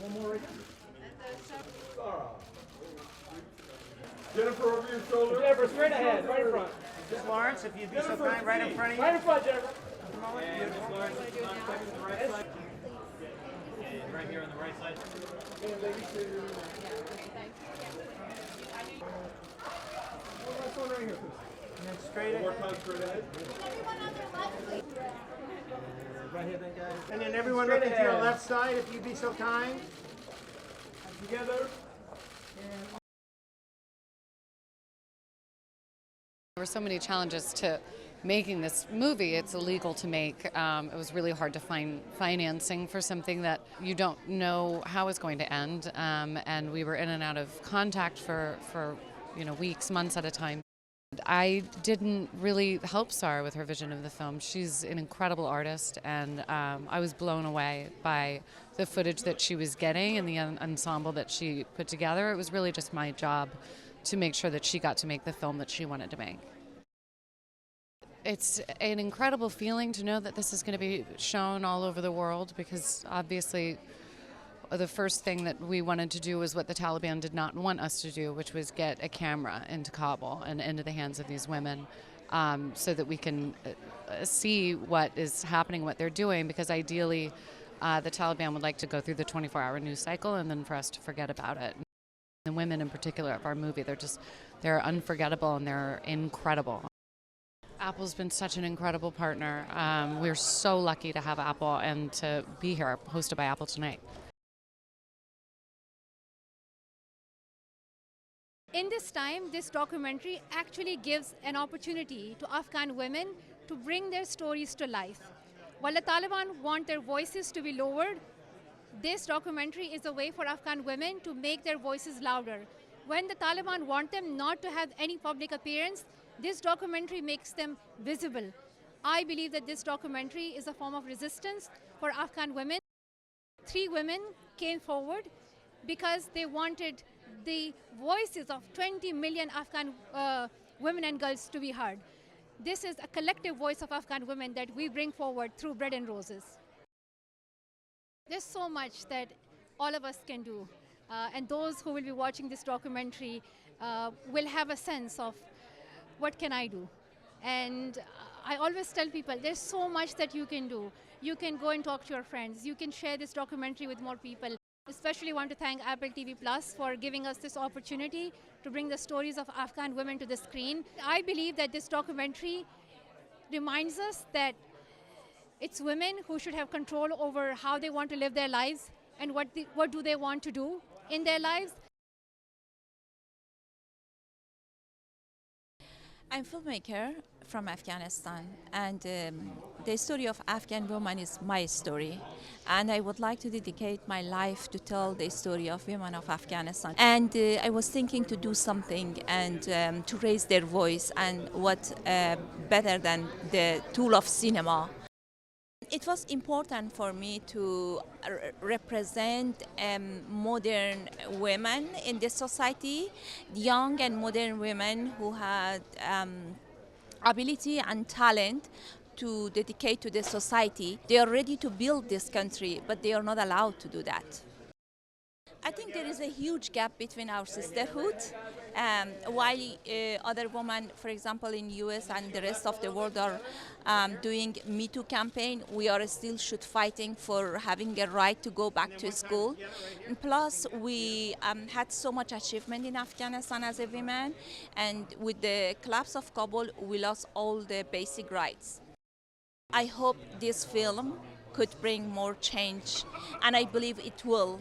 One more right there. Jennifer, over your shoulder. Jennifer, straight ahead, right in front. Just Lawrence, if you'd be so kind, right in front of you. Right in front, Jennifer. And Lawrence, contact on the right side. And right here on the right side. And ladies, last one right here, please. And then straight One more time, straight ahead. right here, then, guys. And then everyone looking to your left side, if you'd be so kind. Together. There were so many challenges to making this movie. It's illegal to make. It was really hard to find financing for something that you don't know how it's going to end. And we were in and out of contact for weeks, months at a time. I didn't really help Sahra with her vision of the film. She's an incredible artist, and I was blown away by the footage that she was getting and the ensemble that she put together. It was really just my job to make sure that she got to make the film that she wanted to make. It's an incredible feeling to know that this is going to be shown all over the world, because obviously the first thing that we wanted to do was what the Taliban did not want us to do, which was get a camera into Kabul and into the hands of these women, so that we can see what is happening, what they're doing, because ideally the Taliban would like to go through the 24-hour news cycle and then for us to forget about it. The women in particular of our movie, they're unforgettable and they're incredible. Apple's been such an incredible partner. We're so lucky to have Apple and to be here, hosted by Apple tonight. In this time, this documentary actually gives an opportunity to Afghan women to bring their stories to life. While the Taliban want their voices to be lowered, this documentary is a way for Afghan women to make their voices louder. When the Taliban want them not to have any public appearance, this documentary makes them visible. I believe that this documentary is a form of resistance for Afghan women. 3 women came forward because they wanted the voices of 20 million Afghan women and girls to be heard. This is a collective voice of Afghan women that we bring forward through Bread and Roses. There's so much that all of us can do, and those who will be watching this documentary will have a sense of what can I do. And I always tell people there's so much that you can do. You can go and talk to your friends. You can share this documentary with more people. Especially want to thank Apple TV Plus for giving us this opportunity to bring the stories of Afghan women to the screen. I believe that this documentary reminds us that it's women who should have control over how they want to live their lives and what do they want to do in their lives. I'm a filmmaker from Afghanistan, and the story of Afghan women is my story, and I would like to dedicate my life to tell the story of women of Afghanistan. And I was thinking to do something and to raise their voice, and what better than the tool of cinema. It was important for me to represent modern women in this society, young and modern women who had ability and talent to dedicate to the society. They are ready to build this country, but they are not allowed to do that. I think there is a huge gap between our sisterhood. While other women, for example, in US and the rest of the world are doing Me Too campaign, we are still fighting for having a right to go back to school. And plus, we had so much achievement in Afghanistan as a woman, and with the collapse of Kabul, we lost all the basic rights. I hope this film could bring more change, and I believe it will.